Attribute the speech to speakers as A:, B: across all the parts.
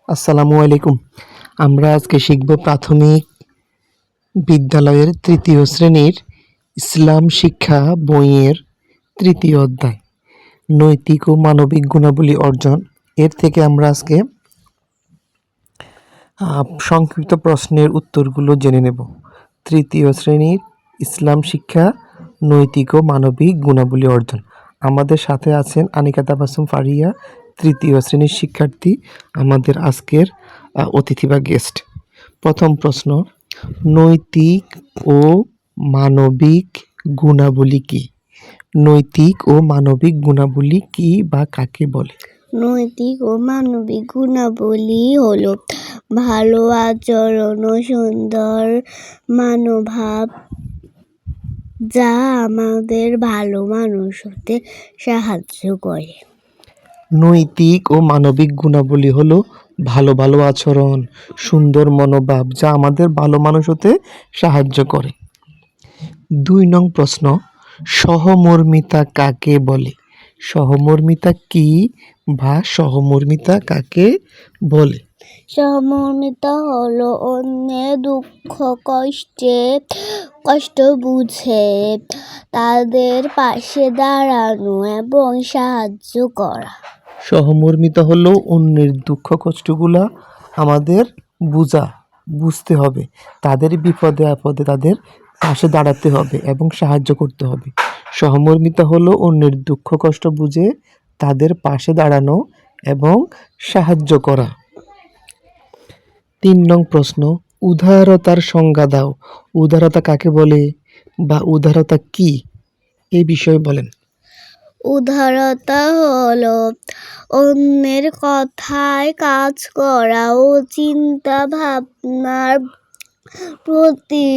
A: আসসালামু আলাইকুম। আমরা আজকে শিখব প্রাথমিক বিদ্যালয়ের তৃতীয় শ্রেণীর ইসলাম শিক্ষা বইয়ের তৃতীয় অধ্যায় নৈতিক ও মানবিক গুণাবলী অর্জন। এর থেকে আমরা আজকে সংক্ষিপ্ত প্রশ্নের উত্তরগুলো জেনে নেব। তৃতীয় শ্রেণীর ইসলাম শিক্ষা নৈতিক ও মানবিক গুণাবলী অর্জন। আমাদের সাথে আছেন আনিকা তাবাসসুম ফারিয়া, তৃতীয় শ্রেণীর শিক্ষার্থী, আমাদের আজকের অতিথি বা গেস্ট। প্রথম প্রশ্ন, নৈতিক ও মানবিক গুণাবলী কি? নৈতিক ও মানবিক গুণাবলী কি বা কাকে বলে?
B: নৈতিক ও মানবিক গুণাবলী হলো ভালো আচরণ ও সুন্দর মনোভাব, যা আমাদের ভালো মানুষ হতে সাহায্য করে।
A: নৈতিক ও মানবিক গুণাবলী হলো ভালো ভালো আচরণ, সুন্দর মনোভাব, যা আমাদের ভালো মানুষ হতে সাহায্য করে। 2 নং প্রশ্ন, সহমর্মিতা কাকে বলে? সহমর্মিতা কি বা সহমর্মিতা কাকে বলে?
B: সহমর্মিতা হলো অন্যের দুঃখ কষ্ট বুঝে তাদের পাশে দাঁড়ানো এবং সাহায্য করা।
A: সহমর্মিতা হলো অন্যের দুঃখ কষ্টগুলা আমাদের বুঝতে হবে, তাদের বিপদে আপদে তাদের পাশে দাঁড়াতে হবে এবং সাহায্য করতে হবে। সহমর্মিতা হলো অন্যের দুঃখ কষ্ট বুঝে তাদের পাশে দাঁড়ানো এবং সাহায্য করা। 3 নং প্রশ্ন, উদারতার সংজ্ঞা দাও। উদারতা কাকে বলে বা উদারতা কি? এই বিষয়ে বলেন।
B: উদারতা হলো অন্যের কথায় কাজ করা ও চিন্তা ভাবনার প্রতি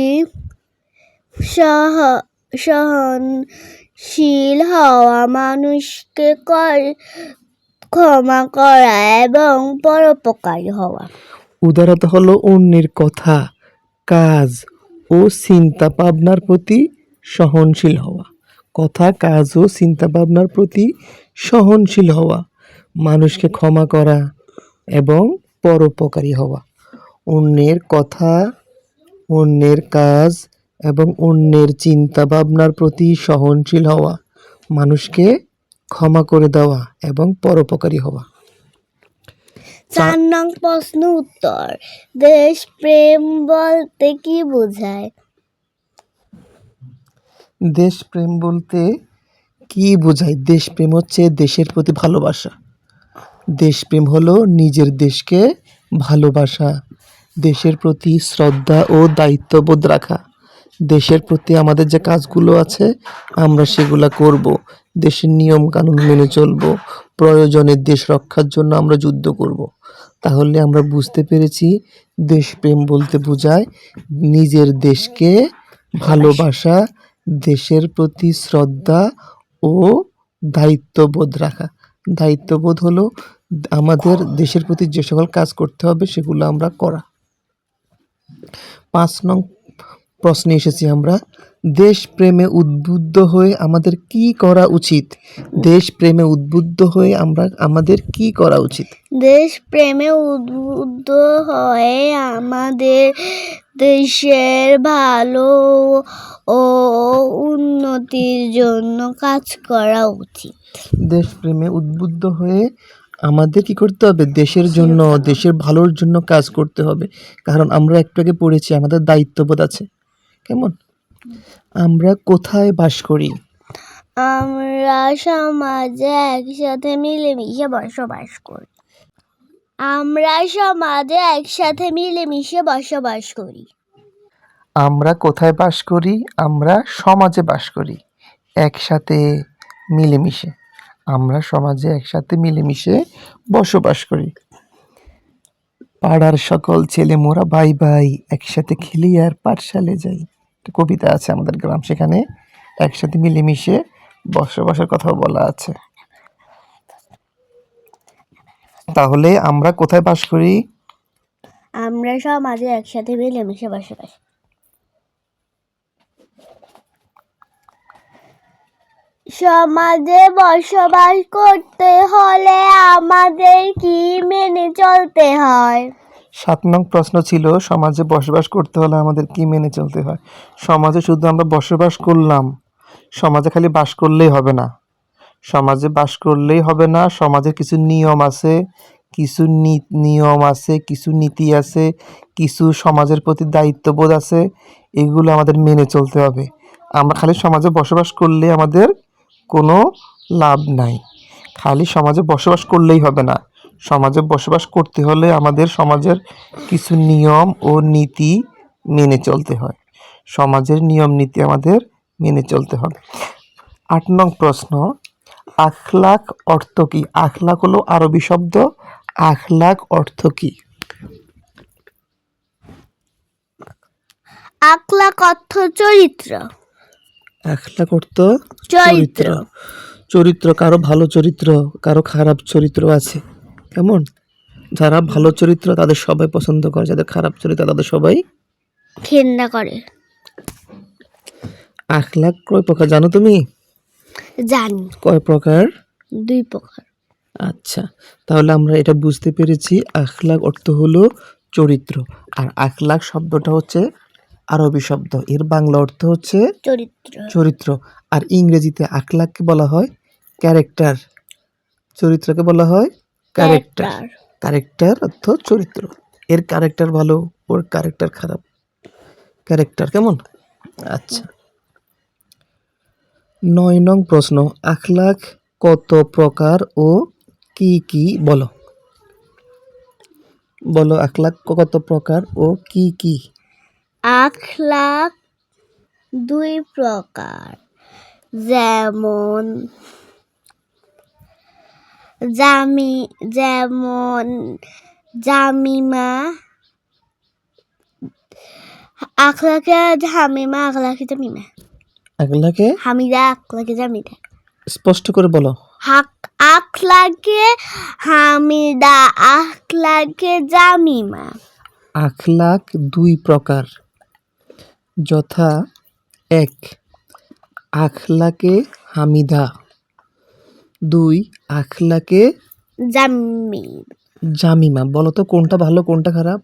B: সহনশীল হওয়া, মানুষকে ক্ষমা করা এবং পরোপকারী হওয়া।
A: উদারতা হলো অন্যের কথা, কাজ ও চিন্তা ভাবনার প্রতি সহনশীল হওয়া। কথা, কাজ ও চিন্তা ভাবনার প্রতি সহনশীল হওয়া, মানুষকে ক্ষমা করা এবং পরোপকারী হওয়া। অন্যের কথা, অন্যের কাজ এবং অন্যের চিন্তা ভাবনার প্রতি সহনশীল হওয়া, মানুষকে ক্ষমা করে দেওয়া এবং পরোপকারী হওয়া।
B: 4 নং প্রশ্ন উত্তর, দেশপ্রেম বলতে কি বোঝায়?
A: দেশপ্রেম বলতে কি বোঝায়? দেশপ্রেম হচ্ছে দেশের প্রতি ভালোবাসা। দেশপ্রেম হলো নিজের দেশকে ভালোবাসা, দেশের প্রতি শ্রদ্ধা ও দায়িত্ববোধ রাখা। দেশের প্রতি আমাদের যে কাজগুলো আছে আমরা সেগুলা করব, দেশের নিয়ম কানুন মেনে চলব, প্রয়োজনে দেশ রক্ষার জন্য আমরা যুদ্ধ করব। তাহলে আমরা বুঝতে পেরেছি দেশপ্রেম বলতে বোঝায় নিজের দেশকে ভালোবাসা, দেশের প্রতি শ্রদ্ধা ও দায়িত্ববোধ রাখা। দায়িত্ববোধ হলো আমাদের দেশের প্রতি যে সকল কাজ করতে হবে সেগুলো আমরা করা। 5 নং প্রশ্নে এসেছি আমরা। দেশপ্রেমে উদ্বুদ্ধ হয়ে আমাদের কি করা উচিত? দেশপ্রেমে উদ্বুদ্ধ হয়ে আমাদের কি করা উচিত?
B: দেশপ্রেমে উদ্বুদ্ধ হয়ে আমাদের দেশের ভালো ও উন্নতির জন্য কাজ করা উচিত।
A: দেশপ্রেমে উদ্বুদ্ধ হয়ে আমাদের কি করতে হবে? দেশের জন্য, দেশের ভালোর জন্য কাজ করতে হবে। কারণ আমরা একটু আগে পড়েছি আমাদের দায়িত্ববোধ আছে। কেমন? আমরা কোথায় বাস করি?
B: আমরা সমাজে একসাথে মিলেমিশে বসবাস করি। আমরা সমাজে একসাথে মিলেমিশে বসবাস করি।
A: আমরা কোথায় বাস করি? আমরা সমাজে বাস করি একসাথে মিলেমিশে। আমরা সমাজে একসাথে মিলেমিশে বসবাস করি। পাড়ার সকল ছেলে মোরা ভাই ভাই, একসাথে খেলি আর পাঠশালে যাই। একটা কবিতা আছে আমাদের গ্রাম, সেখানে একসাথে মিলেমিশে বসবাসের কথাও বলা আছে। তাহলে আমরা কোথায় বাস করি?
B: আমরা সমাজে একসাথে মিলেমিশে বসবাস। সমাজে বসবাস করতে হলে আমাদের কি মেনে চলতে হয়?
A: 7 নং প্রশ্ন ছিল সমাজে বসবাস করতে হলে আমাদের কি মেনে চলতে হয়। সমাজে শুধু আমরা বসবাস করলাম, সমাজে খালি বাস করলেই হবে না। সমাজে বাস করলেই হবে না, সমাজের কিছু নিয়ম আছে, কিছু নিয়ম আছে, কিছু নীতি আছে, কিছু সমাজের প্রতি দায়িত্ববোধ আছে, এগুলো আমাদের মেনে চলতে হবে। আমরা খালি সমাজে বসবাস করলে আমাদের কোনো লাভ নাই। খালি সমাজে বসবাস করলেই হবে না, সমাজে বসবাস করতে হলে আমাদের সমাজের কিছু নিয়ম ও নীতি মেনে চলতে হয়। সমাজের নিয়ম নীতি আমাদের মেনে চলতে হবে। 8 নং প্রশ্ন, আখলাক অর্থ কি? আখলাক হলো আরবি শব্দ, আখলাক অর্থ কি?
B: আখলাক অর্থ চরিত্র।
A: আখলাক অর্থ
B: চরিত্র।
A: চরিত্র, কারো ভালো চরিত্র, কারো খারাপ চরিত্র আছে। কেমন? যারা ভালো চরিত্র তাদের সবাই পছন্দ করে, যাদের খারাপ চরিত্র তাদের সবাই
B: ঘৃণা করে।
A: আখলাক কয় প্রকার জানো তুমি?
B: জানি।
A: কয় প্রকার?
B: 2 প্রকার।
A: আচ্ছা, তাহলে আমরা এটা বুঝতে পেরেছি আখলাক অর্থ হলো চরিত্র, আর আখলাক শব্দটা হচ্ছে আরবি শব্দ, এর বাংলা অর্থ হচ্ছে
B: চরিত্র।
A: চরিত্র। আর ইংরেজিতে আখলাককে বলা হয় ক্যারেক্টার, চরিত্রকে বলা হয় ক্যারেক্টার। ক্যারেক্টার অর্থ চরিত্র, এর ক্যারেক্টার ভালো, ওর ক্যারেক্টার খারাপ। ক্যারেক্টার কেমন? আচ্ছা, 9 নং প্রশ্ন, আখলাক কত প্রকার ও কি কি? বলো বলো, আখলাক কত প্রকার ও কি কি?
B: আখলাক 2 প্রকার, যেমন জামিমা, আখলাকে জামিমা, আখলাকে জামিমা।
A: আখলাকে
B: হামিদা, আখলাকে জামিদা।
A: স্পষ্ট করে বলো।
B: আখলাকে হামিদা, আখলাকে জামিমা।
A: আখলাক 2 প্রকার, যথা 1 আখলাকে হামিদা, 2 আখলাকে জামিমা। বলো তো কোনটা ভালো কোনটা খারাপ?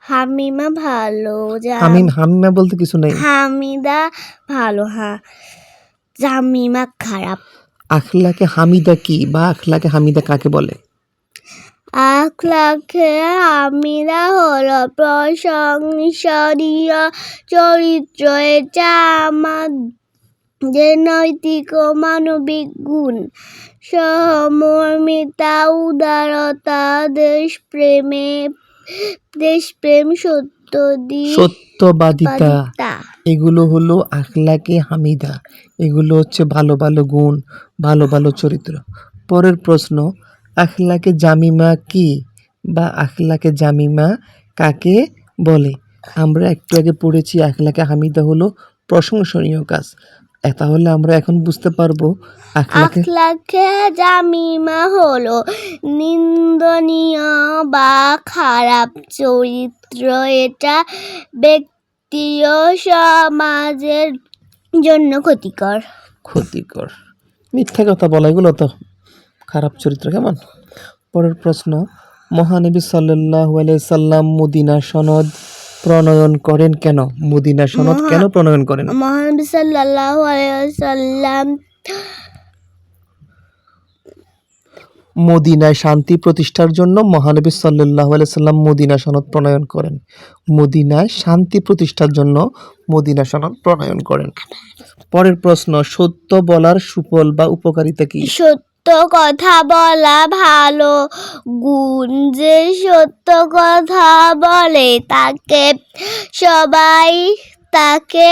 B: হামিমা ভালো,
A: হামিমা বলতে কিছু নেই।
B: হামিদা ভালো, জামিমা খারাপ।
A: আখলাকে হামিদা কি, বা আখলাকে হামিদা কাকে বলে?
B: আখলাকে হামিদা হলো প্রশংসনীয় চরিত্র, এটা আমাদের নৈতিক ও মানবিক গুণ, সহমর্মিতা, উদারতা, দেশপ্রেম,
A: সত্যবাদিতা, এগুলো হলো আখলাকে হামিদা। এগুলো হচ্ছে ভালো ভালো গুণ, ভালো ভালো চরিত্র। পরের প্রশ্ন, আখলাকে জামিমা কি, বা আখলাকে জামিমা কাকে বলে? আমরা একটু আগে পড়েছি আখলাকে হামিদা হলো প্রশংসনীয় কাজ, তাহলে আমরা এখন বুঝতে পারবো
B: আখলাকে জামিমা হলো নিন্দনীয় বা খারাপ চরিত্র, এটা ব্যক্তি ও সমাজের জন্য ক্ষতিকর।
A: মিথ্যা কথা বলা, এগুলো তো খারাপ চরিত্র। কেমন? পরের প্রশ্ন, মহানবী সাল্লাল্লাহু আলাইহি সাল্লাম মদিনা সনদ প্রণয়ন করেন কেন? মদিনা সনদ কেন প্রণয়ন করেন?
B: মহানবী সাল্লাল্লাহু আলাইহি সাল্লাম
A: মদিনায় শান্তি প্রতিষ্ঠার জন্য মহানবী সাল্লাল্লাহু আলাইহি সাল্লাম মদিনা সনদ প্রণয়ন করেন। মদিনায় শান্তি প্রতিষ্ঠার জন্য মদিনা সনদ প্রণয়ন করেন। পরের প্রশ্ন, সত্য বলার সুফল বা উপকারিতা কি?
B: সত্য কথা বলা ভালো গুণ, যে সত্য কথা বলে তাকে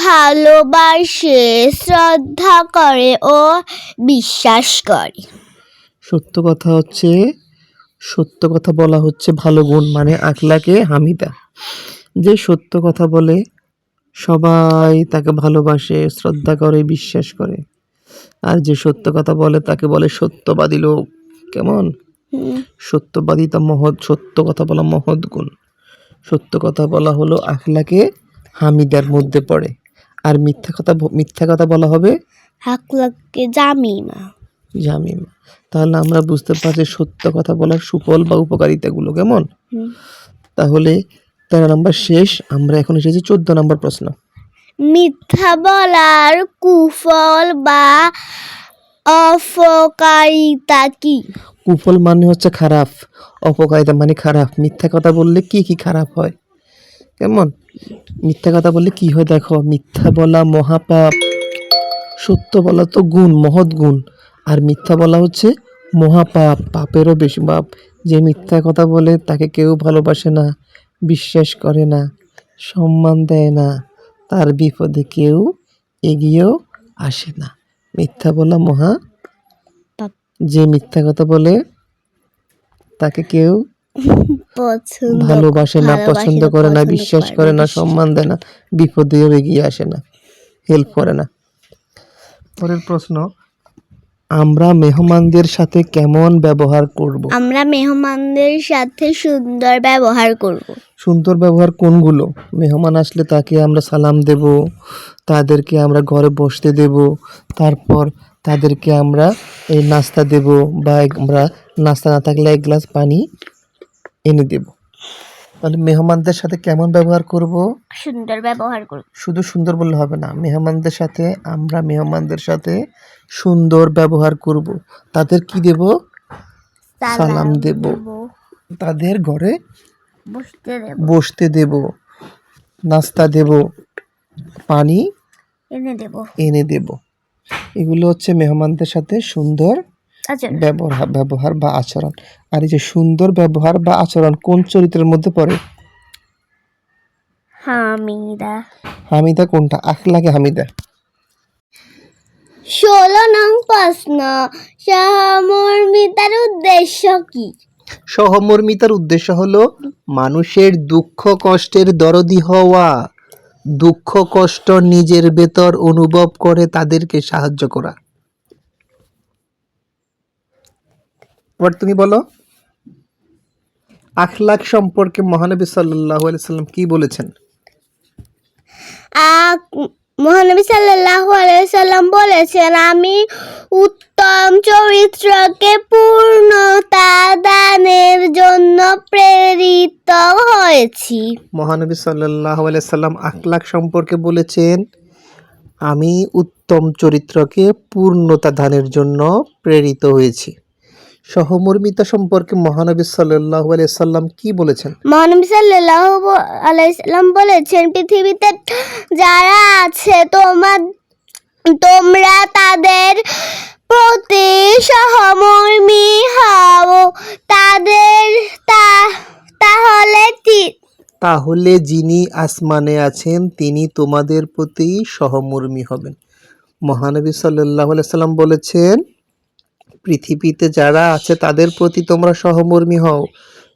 B: ভালোবাসে, শ্রদ্ধা করে ও বিশ্বাস করে।
A: সত্য কথা বলা হচ্ছে ভালো গুণ, মানে আখলাকে হামিদা। যে সত্য কথা বলে সবাই তাকে ভালোবাসে, শ্রদ্ধা করে, বিশ্বাস করে। আর যে সত্য কথা বলে তাকে বলে সত্যবাদী লোক। কেমন? সত্যবাদিতা সত্য কথা বলা মহৎ গুণ। সত্য কথা বলা হলো আখলাকে হামিদার মধ্যে পড়ে। আর মিথ্যা কথা বলা হবে
B: আকলাককে জামিমা।
A: জামিমা। তাহলে আমরা বুঝতে পারছি সত্য কথা বলার সুফল বা উপকারিতাগুলো কেমন।
B: হুম।
A: তাহলে 13 নম্বর শেষ, আমরা এখন এসেছি 14 নম্বর প্রশ্ন।
B: মিথ্যা বলার কুফল বা অপকারিতা কি?
A: কুফল মানে হচ্ছে খারাপ, অপকারিতা মানে খারাপ। মিথ্যা কথা বললে কি কি খারাপ হয় কেমন। মিথ্যা কথা বললে কি হয় দেখো, মিথ্যা বলা মহাপাপ, সত্য বলা তো গুণ, মহৎ গুণ, আর মিথ্যা বলা হচ্ছে মহাপাপ, পাপেরও বেশি পাপ। যে মিথ্যা কথা বলে তাকে কেউ ভালোবাসে না, বিশ্বাস করে না, সম্মান দেয় না, তার বিপদে কেউ এগিয়েও আসে না। মিথ্যা বলা মহা
B: পাপ।
A: যে মিথ্যা কথা বলে তাকে কেউ ভালোবাসে না, পছন্দ করে না, বিশ্বাস করে না, সম্মান দেয় না, বিপদেও এগিয়ে আসে না, হেল্প করে না। পরের প্রশ্ন, আমরা মেহমানদের সাথে কেমন ব্যবহার করব?
B: আমরা মেহমানদের সাথে সুন্দর ব্যবহার করব।
A: সুন্দর ব্যবহার কোনগুলো? মেহমান আসলে তাকে আমরা সালাম দেব, তাদেরকে আমরা ঘরে বসতে দেব, তারপর তাদেরকে আমরা এই নাস্তা দেব, বা আমরা নাস্তা না থাকলে এক গ্লাস পানি এনে দেব। তাহলে মেহমানদের সাথে কেমন ব্যবহার করব?
B: সুন্দর ব্যবহার করব।
A: শুধু সুন্দর বললে হবে না, মেহমানদের সাথে আমরা মেহমানদের সাথে সুন্দর ব্যবহার করব। তাদের কি দেব? সালাম দেব, তাদের ঘরে বসতে দেব, নাস্তা দেব, পানি এনে দেব। এগুলো হচ্ছে মেহমানদের সাথে সুন্দর ব্যবহার বা আচরণ। আর এই যে সুন্দর ব্যবহার বা আচরণ কোন চরিত্রের মধ্যে পড়ে?
B: হামিদা।
A: হামিদা কোনটা? আখলাকে হামিদা।
B: 16 নং প্রশ্ন, সহমর্মিতার উদ্দেশ্য কি?
A: সহমর্মিতার উদ্দেশ্য হলো মানুষের দুঃখ কষ্টের দরদি হওয়া, দুঃখ কষ্ট নিজের ভেতর অনুভব করে তাদেরকে সাহায্য করা। এবার তুমি বলো, আখলাক সম্পর্কে মহানবী সাল্লাল্লাহু আলাইহি সাল্লাম কি বলেছেন?
B: মহানবী সাল্লাল্লাহু আলাইহি সাল্লাম বলেছেন, আমি উত্তম চরিত্রকে পূর্ণতা দানের জন্য প্রেরিত হয়েছি।
A: মহানবী সাল্লাল্লাহু আলাইহি সাল্লাম আখলাক সম্পর্কে বলেছেন, আমি উত্তম চরিত্রকে পূর্ণতা দানের জন্য প্রেরিত হয়েছি। সহমর্মিতা সম্পর্কে মহানবী সাল্লাল্লাহু আলাইহি সাল্লাম কি বলেছেন?
B: মহানবী সাল্লাল্লাহু আলাইহি সাল্লাম বলেছেন, পৃথিবীতে যারা আছে তোমরা তাদের প্রতি সহমর্মী হও,
A: তাহলে যিনি আসমানে আছেন তিনি তোমাদের প্রতি সহমর্মী হবেন। মহানবী সাল্লাল্লাহু আলাইহি সাল্লাম বলেছেন, পৃথিবীতে যারা আছে তাদের প্রতি তোমরা সহমর্মী হও।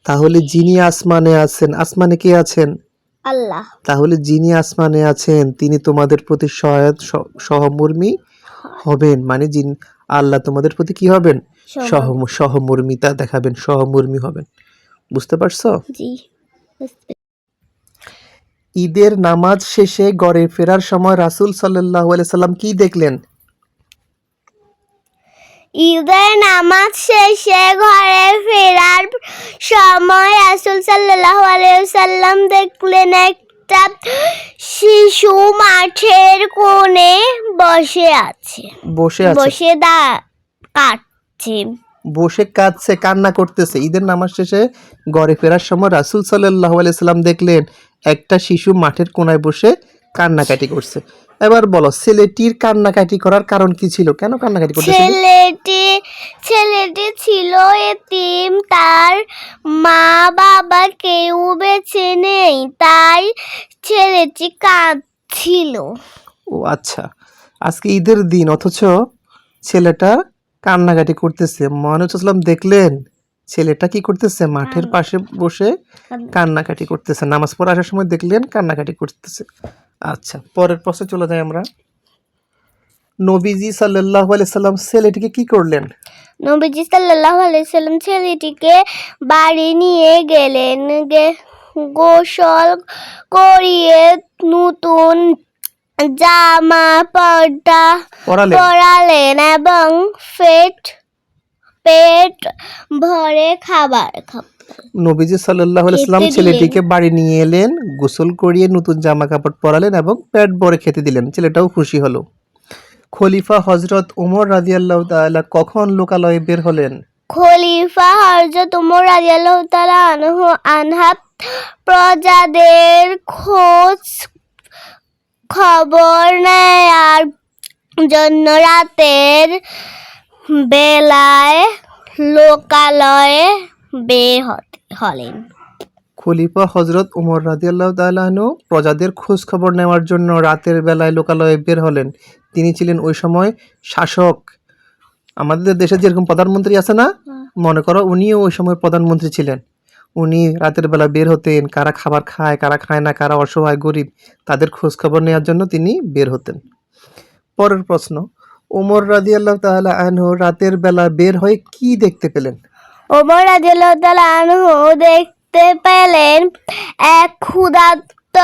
A: তাহলে যিনি আসমানে আছেন, আসমানে কে আছেন?
B: আল্লাহ।
A: তাহলে যিনি আসমানে আছেন তিনি তোমাদের প্রতি সহমর্মী হবেন, মানে আল্লাহ তোমাদের প্রতি কি হবেন? সহমর্মিতা দেখাবেন, সহমর্মী হবেন। বুঝতে পারছো?
B: জি।
A: ঈদের নামাজ শেষে ঘরে ফেরার সময় রাসূল সাল্লাল্লাহু আলাইহি সাল্লাম কি দেখলেন?
B: ঈদের নামাজ শেষে ঘরে ফেরার সময় রাসূল সাল্লাল্লাহু আলাইহি সাল্লাম দেখলেন একটা শিশু মাঠের কোণে বসে
A: কাঁদছে, কান্না করতেছে। ঈদের নামাজ শেষে ঘরে ফেরার সময় রাসূল সাল্লাল্লাহু আলাইহি সাল্লাম দেখলেন একটা শিশু মাঠের কোণায় বসে কান্নাকাটি করছে। এবার বলো, ছেলেটির কান্নাকাটি করার কারণ কি ছিল? কেন কান্নাকাটি করতেছিল?
B: ছেলেটি ছিল এতিম, তার মা বাবা কেউ বেঁচে নেই, তাই ছেলেটি কাঁদছিল।
A: ও আচ্ছা, আজকে ঈদের দিন অথচ ছেলেটা কান্নাকাটি করতেছে। মহানবী সাল্লাল্লাহু দেখলেন ছেলেটা কি করতেছে? মাঠের পাশে বসে কান্নাকাটি করতেছে। নামাজ পড়ে আসার সময় দেখলেন কান্নাকাটি করতেছে। আচ্ছা, পরের প্রশ্নে চলে যাই আমরা। নবীজি সাল্লাল্লাহু আলাইহি সাল্লাম ছেলেটিকে কি করলেন?
B: নবীজি সাল্লাল্লাহু আলাইহি সাল্লাম ছেলেটিকে বাড়ি নিয়ে গেলেন, গোসল করিয়ে নতুন জামা পর্দা
A: পরালেন
B: পরালেন এবং পেট পেট ভরে খাবার
A: নবীজি সাল্লাল্লাহু আলাইহি সাল্লাম
B: খেতে দিলেন।
A: ছেলেটিকে বাড়ি নিয়ে এলেন, গোসল করিয়ে নতুন জামা কাপড় পরালেন এবং পেট ভরে খেতে দিলেন। ছেলেটাও খুশি হলো। খলিফা হযরত ওমর রাদিয়াল্লাহু তাআলা কখন লোকালয়ে বের হলেন?
B: খলিফা হযরত ওমর রাদিয়াল্লাহু তাআলা আনহা প্রজাদের খোঁজ খবর নেয়ার জন্য রাতের বেলায় লোকালয়ে বের হলেন।
A: খলিফা হযরত ওমর রাদিয়াল্লাহু তাআলা আনহু প্রজাদের খোঁজ খবর নেওয়ার জন্য রাতের বেলায় লোকালয়ে বের হলেন। তিনি ছিলেন ওই সময় শাসক। আমাদের দেশে যেরকম প্রধানমন্ত্রী আছে না, মনে করো উনিও ওই সময় প্রধানমন্ত্রী ছিলেন। উনি রাতের বেলা বের হতেন, কারা খাবার খায় কারা খায় না, কারা অসহায় গরিব তাদের খোঁজ খবর নেওয়ার জন্য তিনি বের হতেন। পরের প্রশ্ন, ওমর রাদিয়াল্লাহু তাআলা আনহু রাতের বেলা বের হয়ে কি দেখতে পেলেন?
B: ওমর রাদিয়াল্লাহু তাআলা আনহু দেখতে পেলেন এক ক্ষুধার্ত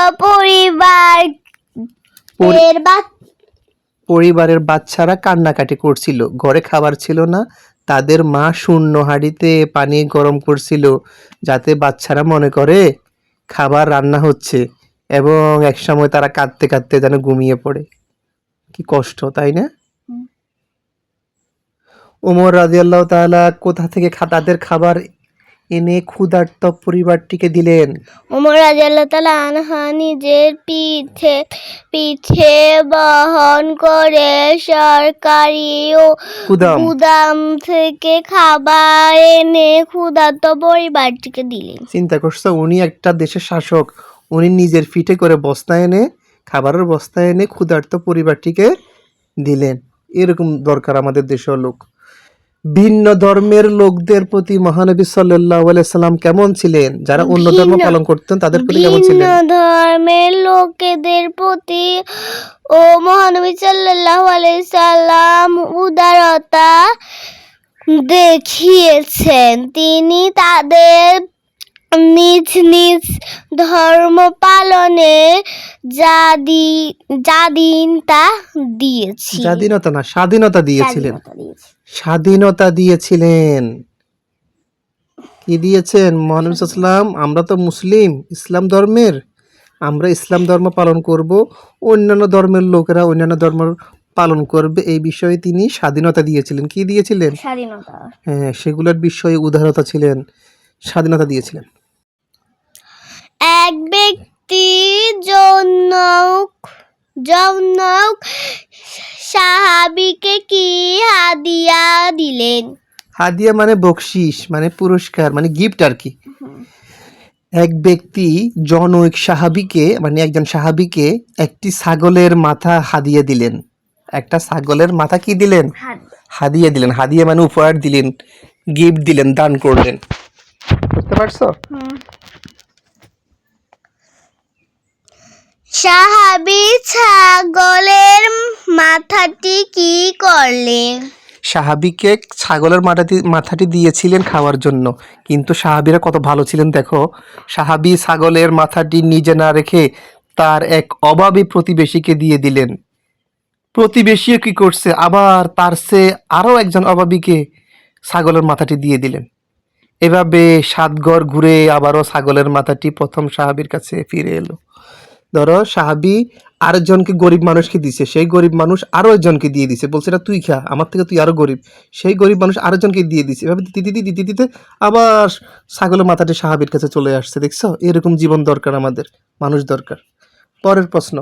A: পরিবারের বাচ্চারা কান্নাকাটি করছিল। ঘরে খাবার ছিল না। তাদের মা শূন্য হাঁড়িতে পানি গরম করছিল, যাতে বাচ্চারা মনে করে খাবার রান্না হচ্ছে, এবং একসময় তারা কাঁদতে কাঁদতে যেন ঘুমিয়ে পড়ে। কি কষ্ট, তাই না? ওমর রাদিয়াল্লাহু তাআলা কোথা থেকে তাদের খাবার এনে ক্ষুধার্ত পরিবারটিকে দিলেন?
B: ওমর রাদিয়াল্লাহু তাআলা আনহা নিজের পিঠে বহন করে সরকারি গুদাম থেকে খাবার এনে ক্ষুধার্ত পরিবারটিকে দিলেন।
A: চিন্তা করছো, উনি একটা দেশের শাসক, উনি নিজের পিঠে করে বস্তা এনে খাবারের বস্তা এনে ক্ষুধার্ত পরিবারটিকে দিলেন। এরকম দরকার আমাদের দেশের লোক। ভিন্ন ধর্মের লোকদের প্রতি মহানবী সাল্লাল্লাহু আলাইহি সাল্লাম কেমন ছিলেন? যারা অন্য ধর্ম পালন করতেন তাদের প্রতি কেমন ছিলেন?
B: ভিন্ন ধর্মের লোকেদের প্রতি ও মহানবী সাল্লাল্লাহু আলাইহি সাল্লাম উদারতা দেখিয়েছেন। তিনি তাদের নিজ নিজ ধর্ম পালনে
A: স্বাধীনতা দিয়েছিলেন। স্বাধীনতা দিয়েছিলেন। কি দিয়েছেন? মহানবী সাল্লাল্লাহু আলাইহি ওয়াসাল্লাম, আমরা তো মুসলিম, ইসলাম ধর্মের, আমরা ইসলাম ধর্ম পালন করব, অন্যান্য ধর্মের লোকেরা অন্যান্য ধর্ম পালন করবে, এই বিষয়ে তিনি স্বাধীনতা দিয়েছিলেন। কি দিয়েছিলেন?
B: স্বাধীনতা।
A: হ্যাঁ, সেগুলোর বিষয়ে উদারতা ছিলেন, স্বাধীনতা দিয়েছিলেন।
B: এক ব্যক্তি জনক সাহাবীকে কি হাদিয়া দিলেন?
A: হাদিয়া মানে বকশিশ, মানে পুরস্কার, মানে গিফট আর কি। এক ব্যক্তি জনৈক সাহাবীকে, মানে একজন সাহাবীকে একটি ছাগলের মাথা হাদিয়া দিলেন। একটা ছাগলের মাথা কি দিলেন? হাদিয়া দিলেন। হাদিয়া মানে উপহার দিলেন, গিফট দিলেন, দান করলেন। বুঝতে পারছো?
B: সাহাবী ছাগলের মাথাটি কি করলেন?
A: সাহাবীকে ছাগলের মাথাটি দিয়েছিলেন খাওয়ার জন্য, কিন্তু সাহাবীরা কত ভালো ছিলেন দেখো। সাহাবী ছাগলের মাথাটি নিজে না রেখে তার এক অভাবী প্রতিবেশীকে দিয়ে দিলেন। প্রতিবেশীও কি করছে, আবার তার চেয়ে আরও একজন অভাবীকে ছাগলের মাথাটি দিয়ে দিলেন। এভাবে 7 ঘর ঘুরে আবারও ছাগলের মাথাটি প্রথম সাহাবীর কাছে ফিরে এলো। ধরো সাহাবী আরেকজনকে গরিব মানুষকে দিছে, সেই গরিব মানুষ আরো একজনকে দিয়ে দিছে, বলছে এটা তুই খা, আমার থেকে তুই আরো গরিব। সেই গরিব মানুষ আরেকজনকে দিয়ে দিছে। এভাবে দিতে দিতে আবার ছাগলের মাথাটি সাহাবীর কাছে চলে আসছে। দেখছো, এরকম জীবন দরকার আমাদের, মানুষ দরকার। পরের প্রশ্ন,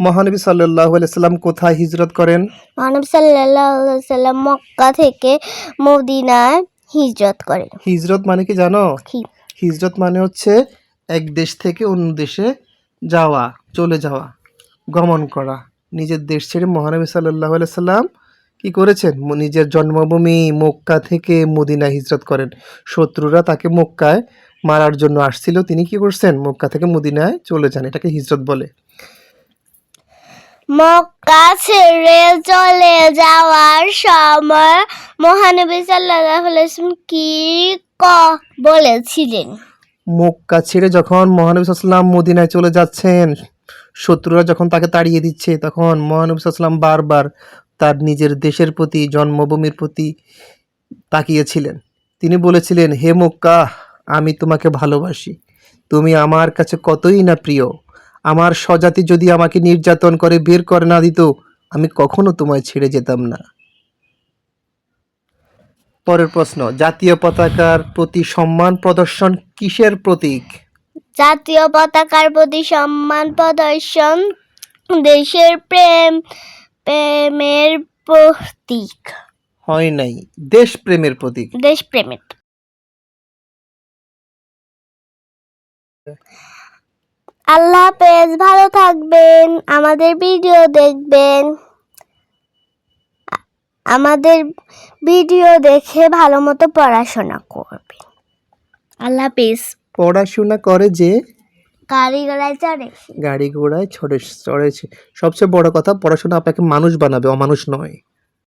A: মহানবী সাল্লাল্লাহু আলাইহি সাল্লাম কোথায় হিজরত করেন?
B: মহানবী সাল্লাল্লাহু আলাইহি সাল্লাম মক্কা থেকে মদিনায় হিজরত করেন।
A: হিজরত মানে কি জানো?
B: কি?
A: হিজরত মানে হচ্ছে এক দেশ থেকে অন্য দেশে যাওয়া, চলে যাওয়া, গমন করা। নিজের দেশ ছেড়ে মহানবী সাল্লাল্লাহু আলাইহি সাল্লাম কি করেছেন? নিজের জন্মভূমি মক্কা থেকে মদিনায় হিজরত করেন। শত্রুরা তাকে মক্কায় মারার জন্য আসছিল, তিনি কি করছেন? মক্কা থেকে মদিনায় চলে যান। এটাকে হিজরত বলে।
B: মক্কা ছেড়ে চলে যাওয়ার সময় মহানবী সাল্লাল্লাহু আলাইহি ওয়াসাল্লাম কি বলেছিলেন?
A: মক্কা ছেড়ে যখন মহানবী সাল্লাল্লাহু আলাইহি ওয়াসাল্লাম মদিনায় চলে যাচ্ছেন, শত্রুরা যখন তাকে তাড়িয়ে দিচ্ছে, তখন মহানবী সাল্লাল্লাহু আলাইহি ওয়াসাল্লাম বারবার তার নিজের দেশের প্রতি, জন্মভূমির প্রতি তাকিয়েছিলেন। তিনি বলেছিলেন, হে মক্কা, আমি তোমাকে ভালোবাসি, তুমি আমার কাছে কতই না প্রিয়। আমার স্বজাতি যদি আমাকে নির্যাতন করে বের করে না দিত, আমি কখনো তোমায় ছেড়ে যেতাম না। পরের প্রশ্ন, জাতীয় পতাকার প্রতি সম্মান প্রদর্শন কিসের প্রতীক?
B: জাতীয় পতাকার প্রতি সম্মান প্রদর্শন দেশের প্রেমের প্রতীক।
A: হয় নাই, দেশপ্রেমের প্রতীক।
B: দেশপ্রেমের। আল্লাহ হাফেজ, ভালো থাকবেন, আমাদের ভিডিও দেখবেন, আমাদের ভিডিও দেখে ভালো মতো পড়াশোনা করবেন। আল্লাহ হাফেজ।
A: পড়াশোনা করে যে
B: গাড়ি ঘোড়ায় চড়ে,
A: গাড়ি ঘোড়ায় চড়েছে। সবচেয়ে বড় কথা, পড়াশোনা আপনাকে মানুষ বানাবে, অমানুষ নয়।